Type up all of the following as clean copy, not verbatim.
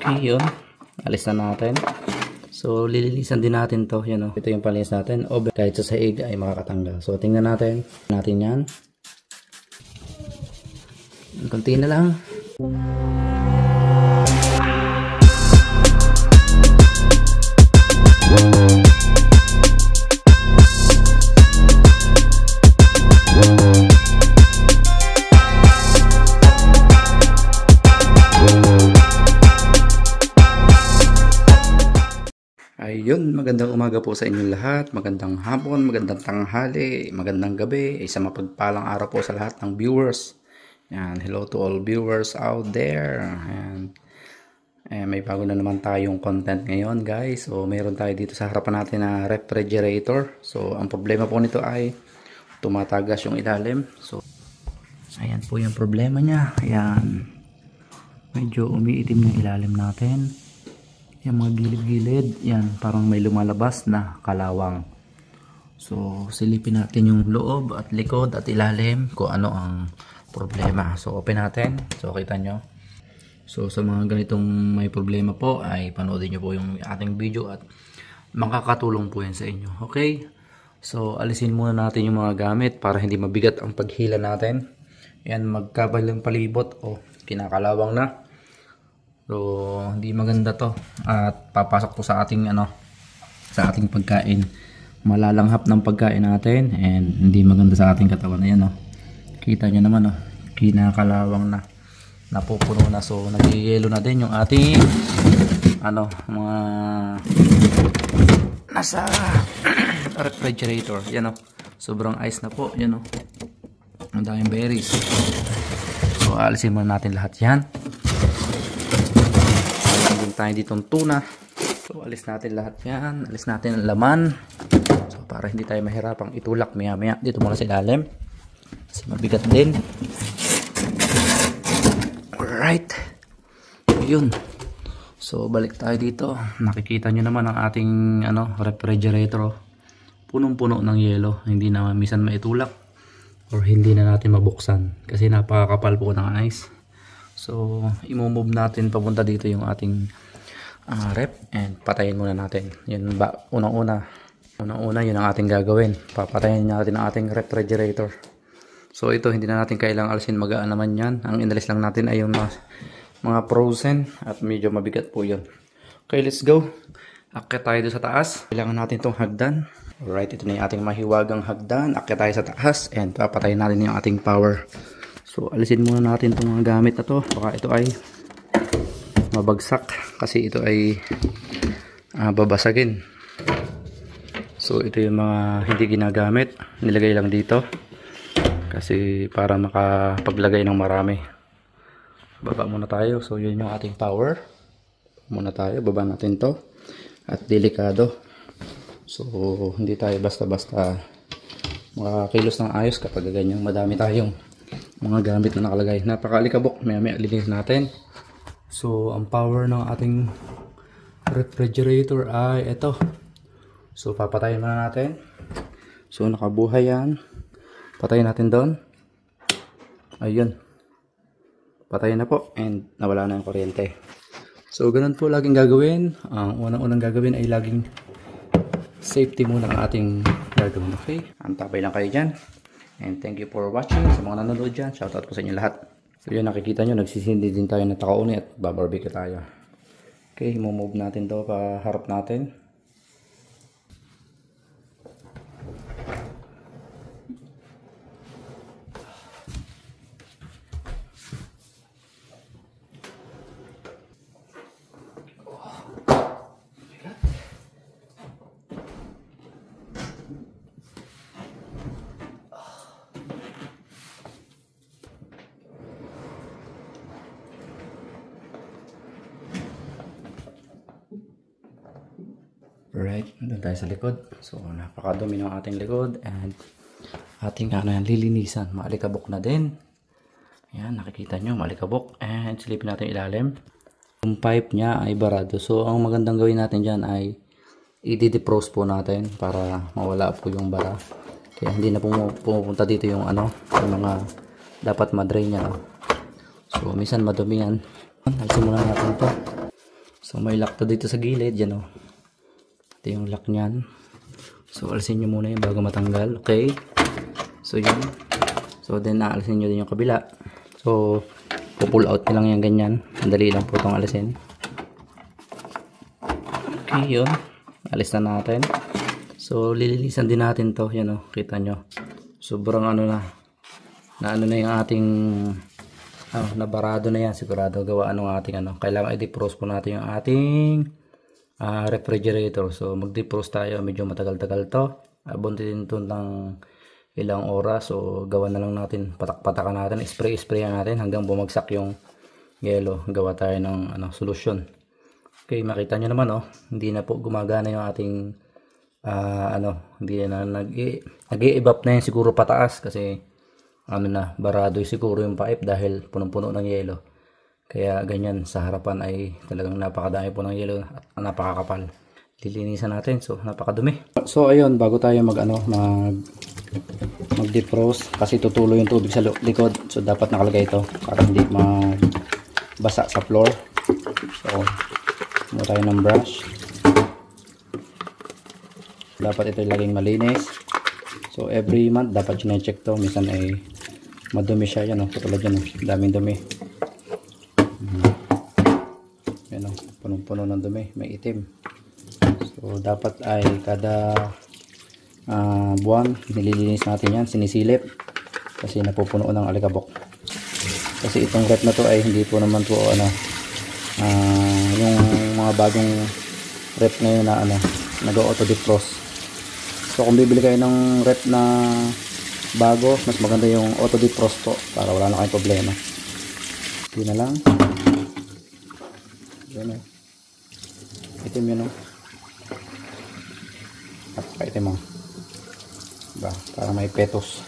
Okay, yun. Alis na natin. So, lilinisan din natin to. Yan, ito yung palinis natin. O kahit sa saig ay makakatanggal. So, tingnan natin. Yan. Kunti na lang. Ayun, magandang umaga po sa inyong lahat, magandang hapon, magandang tanghali, magandang gabi, isang mapagpalang araw po sa lahat ng viewers. Yan, hello to all viewers out there. Ayan, may bago na naman tayong content ngayon guys. So mayroon tayo dito sa harapan natin na refrigerator. So ang problema po nito ay tumatagas yung ilalim. So ayan po yung problema niya. Ayan, medyo umiitim yung ilalim natin. Yung mga gilid-gilid, yan, parang may lumalabas na kalawang. So, silipin natin yung loob at likod at ilalim kung ano ang problema. So, open natin. So, kita nyo. So, sa mga ganitong may problema po, ay panoodin nyo po yung ating video at makakatulong po yan sa inyo. Okay? So, alisin muna natin yung mga gamit para hindi mabigat ang paghila natin. Yan, magkabalang palibot o kinakalawang na. So, hindi maganda to at papasok to sa ating sa ating pagkain. Malalanghap ng pagkain natin and hindi maganda sa ating katawan. Ayan, kita nyo naman, kinakalawang na, napupuno na. So, nagyayelo na din yung ating mga nasa refrigerator. Yan, sobrang ice na po. Yan, ang daming berries. So, alisin muna natin lahat yan. Tayo ditong tuna. So alis natin lahat yan. Alis natin ang laman. So para hindi tayo mahirapang itulak maya maya. Dito muna sa ilalim. Kasi mabigat din. Alright. Yun. So balik tayo dito. Nakikita nyo naman ang ating refrigerator. Punong-puno ng yelo. Hindi na minsan maitulak. Or hindi na natin mabuksan. Kasi napakakapal po ng ice. So i-move natin papunta dito yung ating rep and patayin muna natin. Yun ba, unang-una yun ang ating gagawin. Papatayin natin ang ating refrigerator. So ito hindi na natin kailangang alisin, magaan naman yan. Ang inalis lang natin ay yung mga frozen at medyo mabigat po yun. Okay, let's go. Akyat tayo sa taas. Kailangan natin itong hagdan. Alright, ito na yung ating mahiwagang hagdan. Akyat tayo sa taas and papatayin natin yung ating power. So alisin muna natin itong mga gamit na to. Baka ito ay mabagsak kasi ito ay babasagin. So ito yung mga hindi ginagamit, nilagay lang dito kasi para makapaglagay ng marami. Baba muna tayo. So yun yung ating power. Muna tayo, baba natin to at delikado. So hindi tayo basta-basta makakilos ng ayos kapag ganyan madami tayong mga gamit na nakalagay. Napakalikabok, maya-maya linis natin. So ang power ng ating refrigerator ay ito. So papatayin muna natin. So nakabuhay yan. Patayin natin doon. Ayun, patayin na po and nawala na yung kuryente. So ganun po laging gagawin. Ang unang-unang gagawin ay laging safety muna ang ating gagawin. Okay, antabay lang kayo dyan. And thank you for watching. Sa mga nanonood dyan, shoutout po sa inyo lahat. So yun, nakikita nyo, nagsisindi din tayo ng takauni at babarbecue tayo. Okay, move natin to pa harap natin. Right, doon tayo sa likod. So napakadumi ng ating likod and ating lilinisan. Maalikabok na din. Ayan, nakikita nyo, maalikabok. And silipin natin ilalim. Yung pipe niya ay barado. So ang magandang gawin natin dyan ay i-defrost po natin para mawala po yung bara. Kaya hindi na pumupunta dito yung yung mga dapat ma-drain niya. So minsan madumi yan. Alisin muna natin to. So may lock to dito sa gilid, yan o. Ito yung lock niyan. So alisin nyo muna yun bago matanggal. Okay. So yun. So then naalisin nyo din yung kabila. So pull out nyo lang yan ganyan. Madali lang po itong alisin. Okay yun. Alis na natin. So lilinisan din natin to. Yan o. Kita nyo. Sobrang ano na. Na ano na yung ating nabarado na yan. Sigurado gawa ng ating ano. Kailangan i-defrost po natin yung ating refrigerator. So mag-defrost tayo. Medyo matagal-tagal to. Abuntin ito ng ilang oras. So gawa na lang natin. Patak-patakan natin. Spray-sprayan natin hanggang bumagsak yung yelo. Gawa tayo ng solusyon. Okay, makita nyo naman hindi na po gumagana yung ating hindi na nag-i-evap na yan siguro pataas kasi barado siguro yung pipe dahil punong-puno ng yelo. Kaya ganyan sa harapan ay talagang napakadami po ng yelo at napakakapal. Lilinisan natin. So napakadumi. So ayun, bago tayo mag-defrost kasi tutulo yung tubig sa likod. So dapat nakalagay ito para hindi mabasa sa floor. So muna tayo ng brush. Dapat ito laging malinis. So every month dapat sinecheck to. Minsan ay madumi siya. Yan katulad yan daming dumi. Yan punong-puno ng dumi. May itim. So dapat ay kada buwan nililinis natin yan. Sinisilip. Kasi napupuno ng alikabok. Kasi itong rep na to ay hindi po naman po yung mga bagong rep ngayon na nag-auto defrost. So kung bibili kayo ng rep na bago, mas maganda yung auto defrost po para wala na kayong problema. Hindi na lang. Yan itim yun at kaitim diba? Para may petos.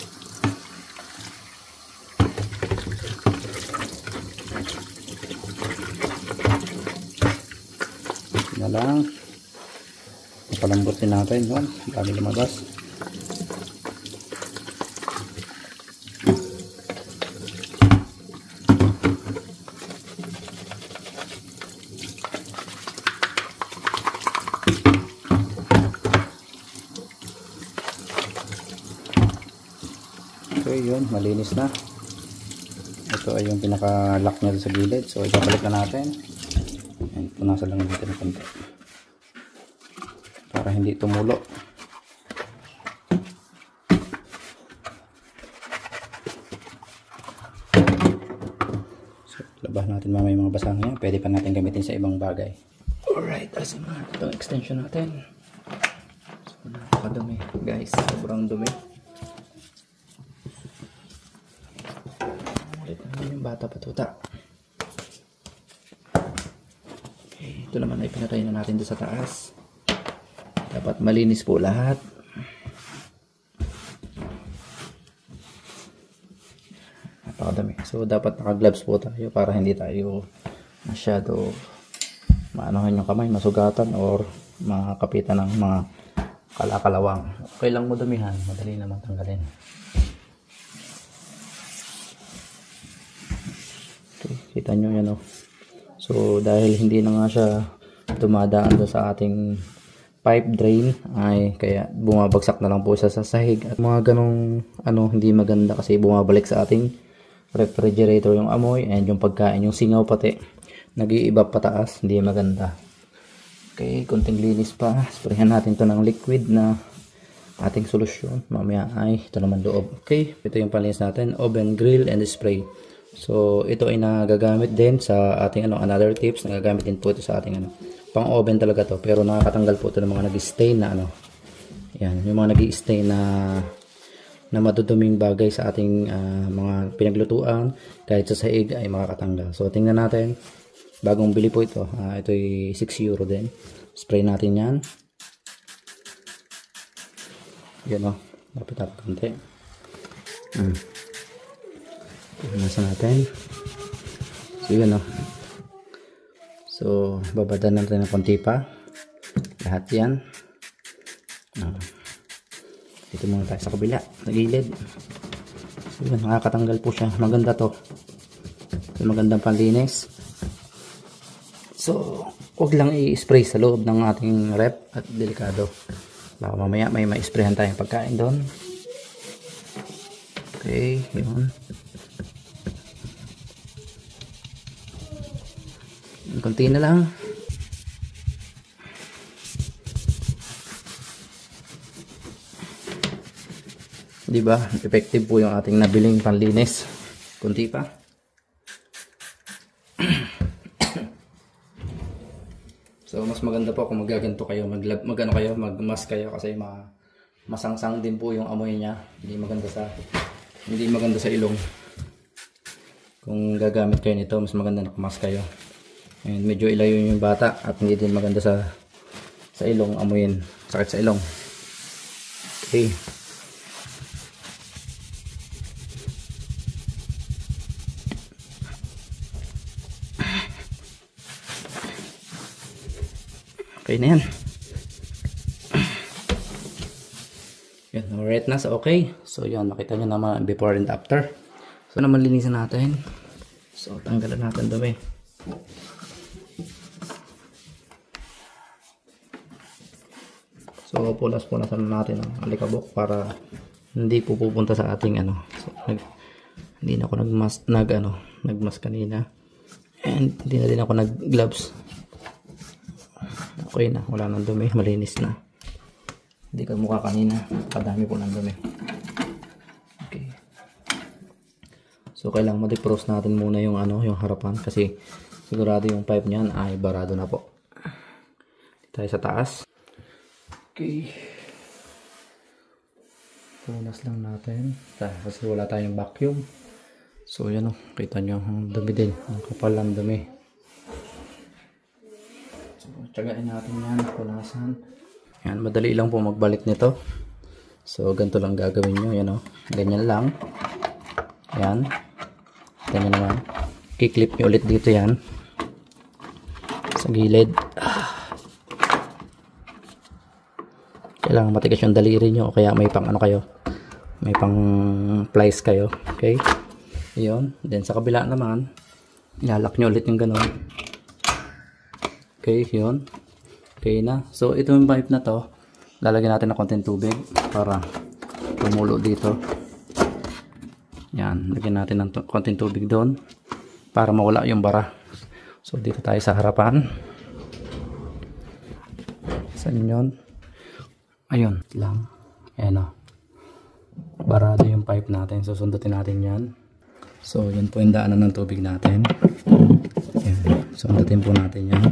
Na lang palambutin natin yun. Dami lumabas. Okay yun, malinis na. Ito ay yung pinaka lock niya sa gilid. So ibabalik na natin. Punasan lang natin ng konti para hindi tumulo. So labas natin mamaya yung mga basang yan. Pwede pa natin gamitin sa ibang bagay. Alright, alisin mo itong extension natin. So napakadumi guys, sobrang dumi. Ulit naman yung bata patuta. Ito naman ay pinatay na natin doon sa taas. Dapat malinis po lahat. Napakadami. So dapat naka-gloves po tayo para hindi tayo masyado maanohan yung kamay, masugatan or makapitan ng mga kalakalawang. Okay lang mo dumihan, madali naman tanggalin. Okay, kita nyo yan So dahil hindi na nga siya dumadaan doon sa ating pipe drain ay kaya bumabagsak na lang po siya sa sahig at mga ganong hindi maganda kasi bumabalik sa ating refrigerator yung amoy and yung pagkain, yung singaw pati nag-iiba pataas, hindi maganda. Okay, konting linis pa, sprayan natin to ng liquid na ating solusyon. Mamaya ay ito naman loob. Okay, ito yung palinis natin, oven, grill and spray. So ito ay nagagamit din sa ating another tips, nagagamit din po ito sa ating pang oven talaga to, pero nakakatanggal po ito ng mga nag-stain na yan, yung mga nag-stain na maduduming bagay sa ating mga pinaglutuan, kahit sa sahig ay makakatanggal. So tingnan natin, bagong bili po ito, ito ay 6 euro din. Spray natin yan. Yan dapat konti. Nasa natin. So yun So babada natin ng konti pa. Lahat yan. Dito muna tayo sa kabila, sa gilid. So yun, nakakatanggal po siya. Maganda to. So, magandang panlinis. So Huwag lang i-spray sa loob ng ating rep at delikado. Baka mamaya may ma-sprayan tayong pagkain doon. Okay, yun. Konti na lang. Diba? Effective po yung ating nabiling panlinis. Kunti pa. So mas maganda po kung magaganto kayo, magmask kayo kasi masangsang din po yung amoy niya. Hindi maganda sa ilong. Kung gagamit kayo nito, mas maganda nakamask kayo. And medyo ilayo yung bata at hindi din maganda sa ilong amuyin. Sakit sa ilong. Okay. Okay na yan. Yan, alright na. So, okay. So, yan. Nakita nyo naman before and after. So, naman linisan natin. So, tanggalan natin dumi. So, punas-punasan natin ang alikabok para hindi po pupunta sa ating ano. So, hindi na ako nagmask kanina. And hindi na din ako nag-gloves. Okay na, wala nang dumi, malinis na. Hindi ka mukha kanina, kadami po ng dumi. Okay. So kailangan ma-defrost natin muna yung yung harapan kasi sigurado yung pipe niyan ay barado na po. Dito tayo sa taas. Okay. Punas lang natin. Kasi wala tayong vacuum. So yan o, kita nyo ang dumi din. Ang kapal ng dumi. Tsagain natin yan, punasan. Yan, madali lang po magbalik nito. So, ganito lang gagawin nyo. Yan o, ganyan lang. Yan. Ganyan naman. Kiklip nyo ulit dito yan. Sa gilid. Kailangan matigas yung daliri nyo o kaya may pang kayo. May pang plies kayo. Okay. Yun. Then sa kabila naman, ilalak nyo ulit yung ganun. Okay, yun. Okay na. So, ito yung pipe na to. Lalagyan natin ng konting tubig para tumulo dito. Yan. Lagyan natin ng konting tubig doon para mawala yung bara. So, dito tayo sa harapan. Saan yun? Ayun. Lang. Ayan o. Barado yung pipe natin. So, sundutin natin yan. So, yun po yung daanan ng tubig natin. Ayan. Sundutin po natin yan.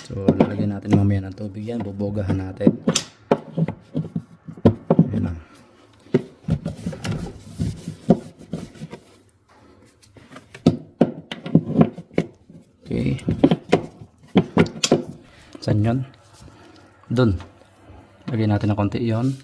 So, lalagyan natin mamaya ng tubig yan. Bubogahan natin. Ayan na. Okay. Saan yun? Doon. Lagyan natin ng konti yun.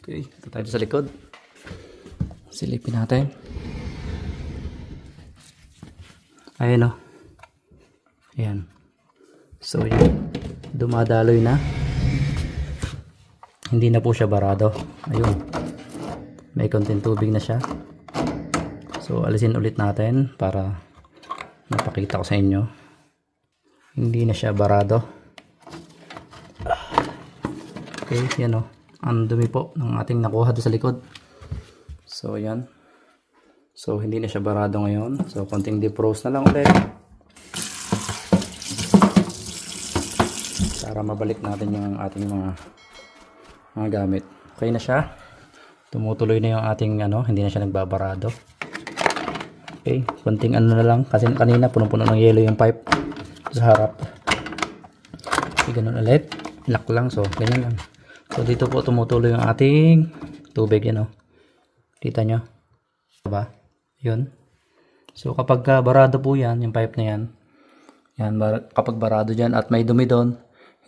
Okay, ito tayo sa likod. Silipin natin. Ayan o. Ayan. So yun. Dumadaloy na. Hindi na po siya barado. Ayun. May konting tubig na siya. So alisin ulit natin para napakita ko sa inyo. Hindi na siya barado. Okay, yan o. Ang dumi po ng ating nakuha doon sa likod. So yan. So hindi na siya barado ngayon. So konting defrost na lang ulit. Para mabalik natin yung ating mga gamit. Okay na siya. Tumutuloy na yung ating hindi na siya nagbabarado. Okay, konting na lang kasi kanina punong-puno ng yelo yung pipe sa harap. Okay, ganun ulit. Lock lang, so ganyan lang. So dito po tumutuloy yung ating tubig, yan o. Kita nyo? Diba? Yun. So kapag barado po yan, yung pipe na yan, kapag barado dyan at may dumi doon,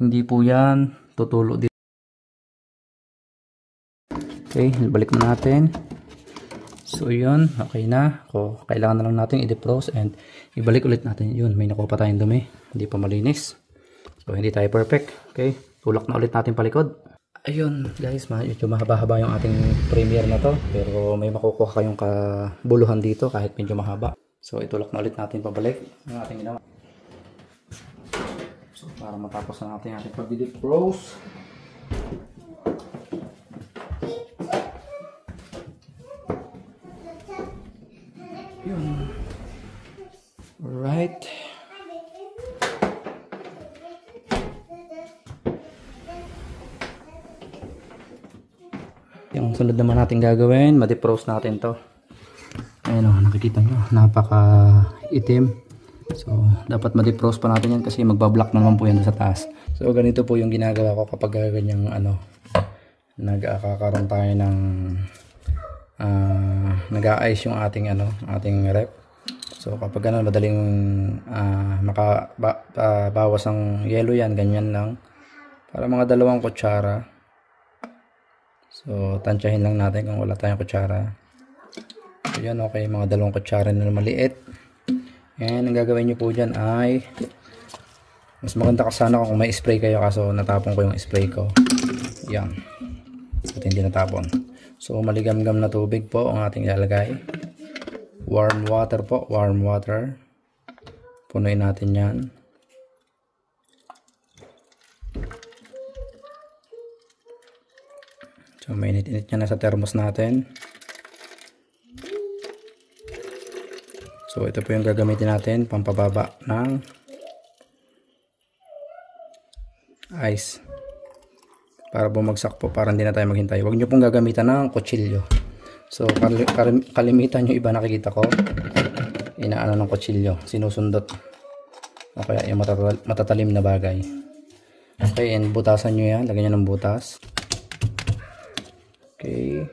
hindi po yan tutulo dito. Okay, balik na natin. So yun, okay na. So, kailangan na lang natin i-defrost and ibalik ulit natin. Yun, may nakuha pa tayong dumi. Hindi pa malinis. So hindi tayo perfect. Okay, tulak na ulit natin palikod. Ayun guys, medyo mahaba-haba yung ating premiere na to. Pero may makukuha kayong kabuluhan dito kahit medyo mahaba. So itulak na ulit natin pabalik yung ating ginawa. So para matapos na natin ating pag-defrost. Yun. Alright. Yung sunod naman natin gagawin, ma-defrost natin to. Ayan o, nakikita nyo, napaka itim. So, dapat ma-defrost pa natin yan kasi magbablock naman po yan sa taas. So, ganito po yung ginagawa ko kapag ganyang nagkakaroon tayo ng nag-a-ice yung ating ating rep. So kapag ganun madaling makabawas ang yelo yan, ganyan lang. Para mga 2 kutsara. So tansyahin lang natin kung wala tayong kutsara. So yan, okay, mga 2 kutsara na maliit. And ang gagawin nyo po dyan ay mas maganda ka sana kung may spray kayo, kaso natapon ko yung spray ko. Yan. At hindi natapon. So maligamgam na tubig po ang ating ilalagay. Warm water po, warm water. Punuin natin yan. So mainit-init niya na sa thermos natin. So ito po yung gagamitin natin, pampababa ng ice. Para bumagsak po, para hindi na tayo maghintay. Huwag nyo pong gagamitan ng kutsilyo. So kalimitan yung iba nakikita ko, inaano ng kutsilyo, sinusundot. O kaya yung matatalim na bagay. Okay, and butasan nyo yan, lagyan nyo ng butas. Okay.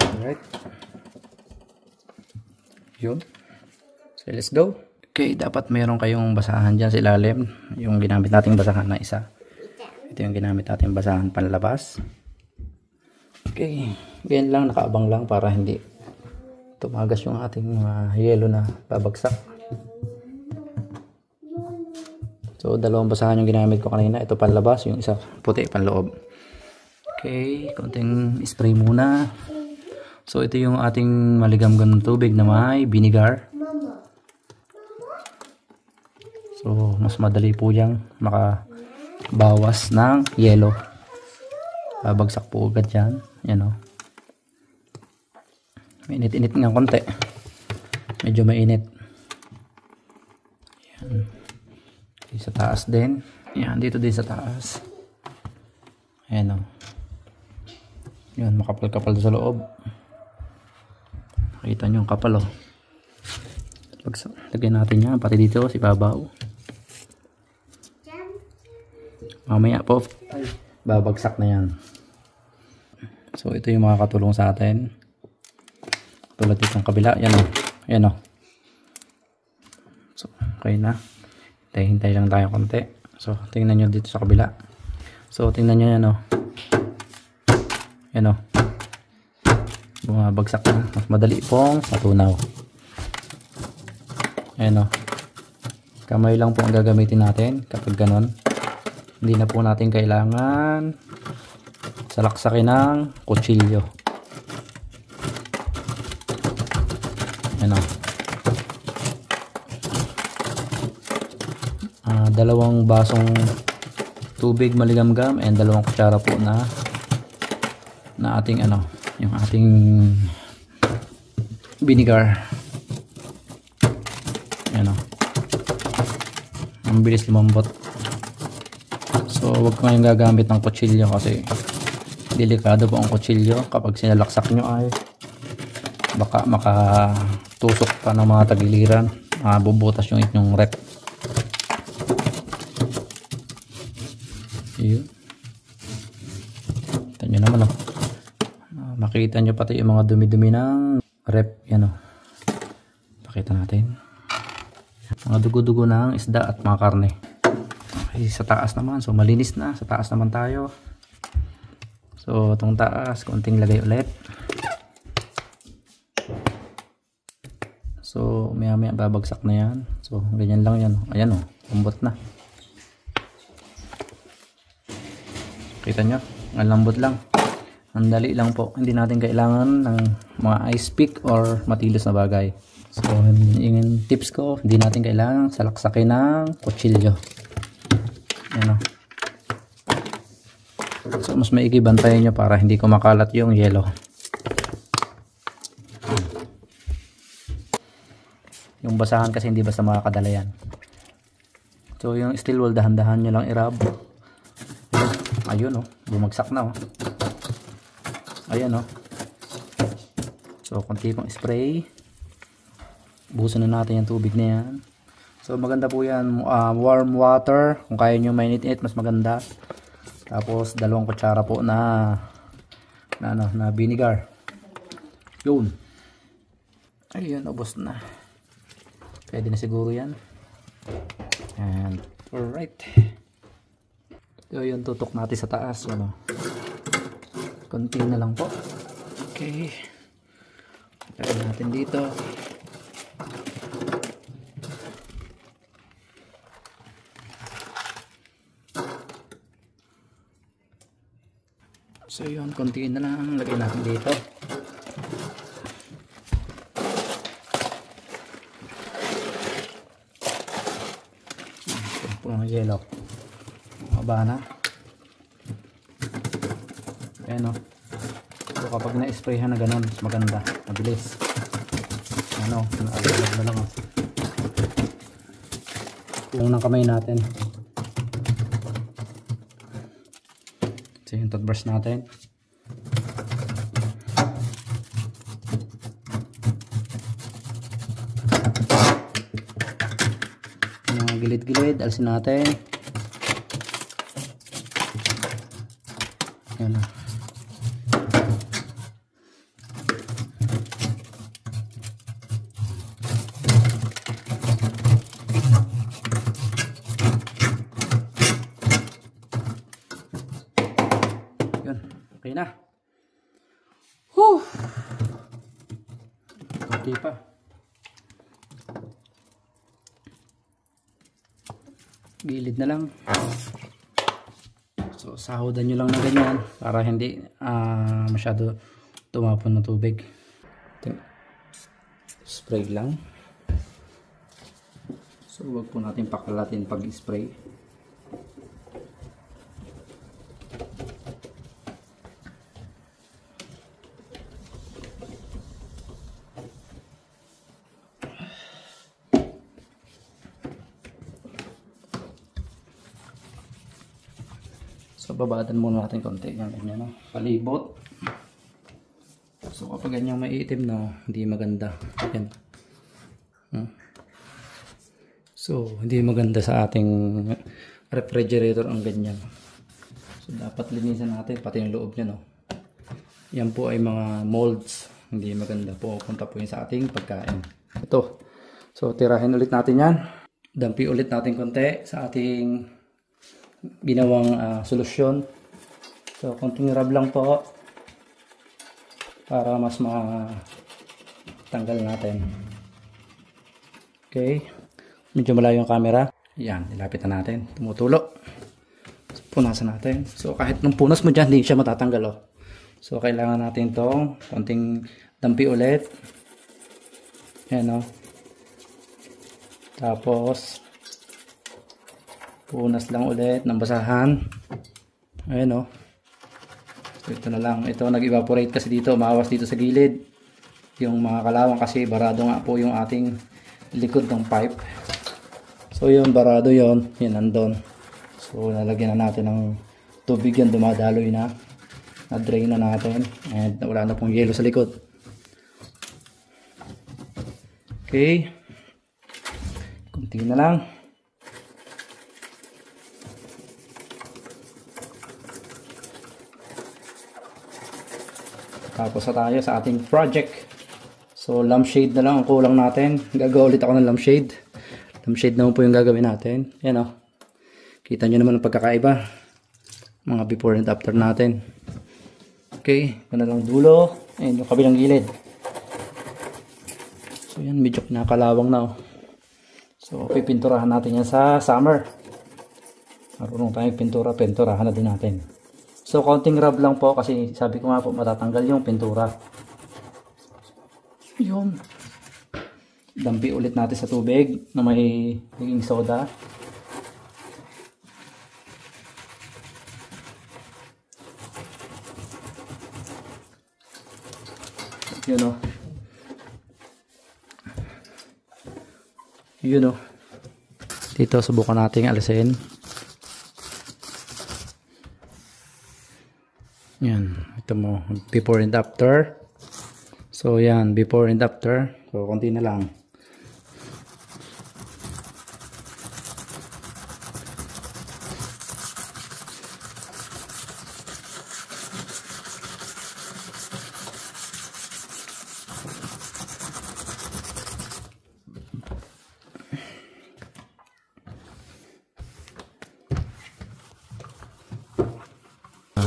Alright. Yun. So let's go. Okay, dapat mayroon kayong basahan dyan sa ilalim. Yung ginamit nating basahan na isa. Ito yung ginamit nating basahan panlabas. Okay, ganyan lang, nakaabang lang para hindi tumagas yung ating yelo na babagsak. So 2 basahan yung ginamit ko kanina. Ito panlabas, yung isa puti panloob. Okay, konting spray muna. So ito yung ating maligamgam ng tubig na may vinegar. So mas madali po yang makabawas ng yelo. Babagsak po agad yan. Yan o. Mainit-init nga konti. Medyo mainit. Yan. Okay, sa taas din. Yan, dito din sa taas. Ayan o. Yan, makapal-kapal sa loob. Nakita nyo ang kapal o. Lagyan natin yan, pati dito si babaw. Mamaya po babagsak na yan. So ito yung mga katulong sa atin. Tulad dito ng kabila. Yan o. Yan o. So okay na. Hintay lang tayo konti. So tingnan nyo dito sa kabila. So tingnan nyo yan o. Yan o. Bumabagsak na. Mas madali pong matunaw. Ayan o. Kamay lang po ang gagamitin natin kapag ganon. Hindi na po natin kailangan salaksakin ng kutsilyo. Ayan o. 2 basong tubig maligamgam and 2 kutsara po na ating yung ating vinegar. Ayan o. Ang bilis lumambot. So wag kayong gagamit ng kutsilyo kasi delikado po ang kutsilyo. Kapag sinalaksak nyo ay baka makatusok pa ng mga tagiliran, bubutas yung inyong rep. Yun. Kita nyo naman makita nyo pati yung mga dumi-dumi ng rep. Yan o. Pakita natin mga dugo-dugo ng isda at mga karne. sa taas naman. So malinis na. Sa taas naman tayo. So itong taas, konting lagay ulit. So maya maya babagsak na yan. So ganyan lang yan. Ayan o, lambot na. Kita nyo? Ang lambot lang. Ang dali lang po. Hindi natin kailangan ng mga ice pick or matilos na bagay. So yung tips ko, hindi natin kailangan salaksakin ng kutsilyo. Ayan o. So mas maigi bantayan nyo para hindi kumakalat yung yelo. Yung basahan kasi hindi basta makakadala yan. So yung steel wool, dahan-dahan nyo lang i-rub. Ayun o, bumagsak na o. Ayan o. So konti pang spray. Buhusan na natin yung tubig na yan. So maganda po yan, warm water. Kung kaya nyo mainit-init, mas maganda. Tapos 2 kutsara po na vinegar. Yun. Ayun, ubos na. Pwede na siguro yan. And alright. So yun, tutok natin sa taas. Ano. Konti na lang po. Okay. Lagyan natin dito. So yun, konti na lang. Lagyan natin dito. Ito ang yellow. Maba na. Ayan o. So kapag na-sprayhan na ganun, mas maganda. Mabilis. Ano, nag-alaglag na lang o. Kung ng kamay natin. So yung toothbrush natin. Yung gilid-gilid, alisin natin. Yan o. Yun, okay na. Whew! Okay pa. Gilid na lang. So sahudan nyo lang na ganyan para hindi masyado tumapon ng tubig. Spray lang. So wag po natin pakalatin pag spray. So babadan muna natin konti yan, ganyan, no? Palibot. So kapag ganyan maiitim na, hindi maganda. Yan. So hindi maganda sa ating refrigerator ang ganyan. So dapat linisan natin pati yung loob niya, no? Yan po ay mga molds. Hindi maganda po. Punta po yun sa ating pagkain. Ito. So tirahin ulit natin yan. Dampi ulit natin konti sa ating ginawang solusyon. So konting rub lang po para mas matanggal natin. Okay, medyo malayo yung camera. Yan, nilapit na natin. Tumutulo. So, punasan natin. So kahit nung punas mo dyan, hindi siya matatanggal, oh. So kailangan natin tong konting dampi ulit. Yan, oh. Tapos punas lang ulit ng basahan. Ayan o. So ito na lang. Ito nag-evaporate kasi dito. Maawas dito sa gilid. Yung mga kalawang kasi barado nga po yung ating likod ng pipe. So yun, barado yun. Yan nandun. So lalagyan na natin ng tubig yan. Dumadaloy na. Na-drain na natin. And wala na pong yelo sa likod. Okay. Kunti na lang. Tapos na tayo sa ating project. So lampshade na lang ang kulang natin. Gagawa ulit ako ng lampshade. Lampshade naman po yung gagawin natin. Yan o. Kita nyo naman ang pagkakaiba. Mga before and after natin. Okay, ganda lang dulo. And yung kabilang gilid. So yan, medyo kinakalawang na. So pipinturahan natin yan sa summer. Marunong tayong pintura, pinturahan na din natin. So counting rub lang po kasi sabi ko nga po matatanggal yung pintura. Yun. Dampi ulit natin sa tubig na may baking soda. Yun o. Yun o. Dito subukan natin alisin. Yan. Ito mo. Before and after. So yan. Before and after. So konti na lang.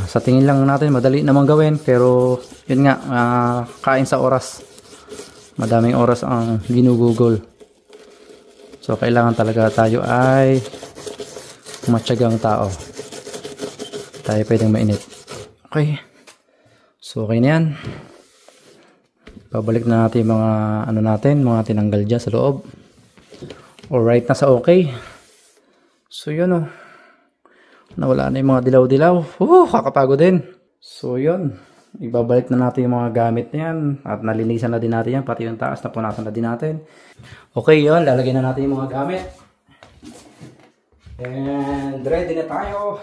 Sa tingin lang natin madali namang gawin, pero yun nga, kain sa oras. Madaming oras ang ginugugol. So kailangan talaga tayo ay matyagang tao. Tayo pwedeng mainit. Okay. So okay na yan. Babalik na natin mga ano natin, mga tinanggal dyan sa loob. Alright na sa okay. So yun o. Nawala na yung mga dilaw-dilaw. Kakapagod din. So yun. Ibabalik na natin yung mga gamit na yan. At nalinisan na din natin yan. Pati yung taas na punasan na din natin. Okay yun. Lalagyan na natin yung mga gamit. And ready na tayo.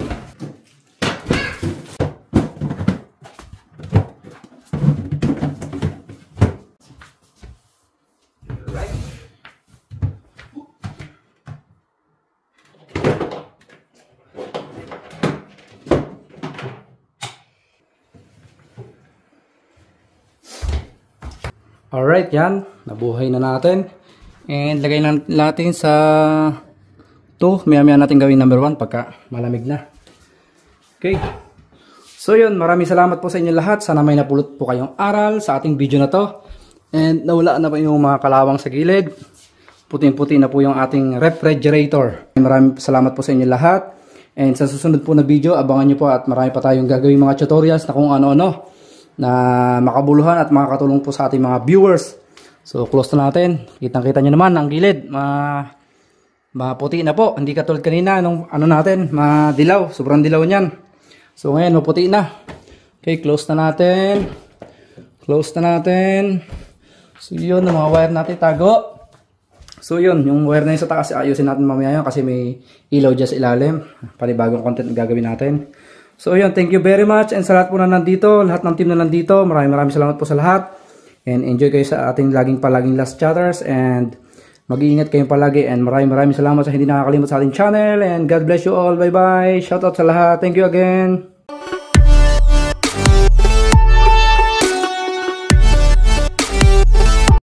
Alright, yan. Nabuhay na natin. And lagay na natin sa 2. Maya-maya natin gawin number 1 pagka malamig na. Okay. So yun, maraming salamat po sa inyo lahat. Sana may napulot po kayong aral sa ating video na to. And nawala na po yung mga kalawang sa gilid. Puting-puti na po yung ating refrigerator. Maraming salamat po sa inyo lahat. And sa susunod po na video, abangan nyo po at marami pa tayong gagawin mga tutorials na kung ano-ano na makabuluhan at makakatulong po sa ating mga viewers. So close na natin. Kitang-kita nyo naman ang gilid. Maputi na po. Hindi katulad kanina nung ano natin, madilaw. Sobrang dilaw niyan. So ngayon maputi na. Okay, close na natin. Close na natin. So yun, ang mga wire natin tago. So yun, yung wire na yun sa taas ayusin natin mamaya yun kasi may ilaw dyan sa ilalim. Panibagong content na gagawin natin. So yun, thank you very much. And sa lahat po na nandito, lahat ng team na nandito, maraming salamat po sa lahat. And enjoy kayo sa ating palaging last chatters. And mag-iingat kayong palagi. And maraming salamat sa hindi nakakalimot sa ating channel. And God bless you all. Bye bye. Shout out sa lahat. Thank you again.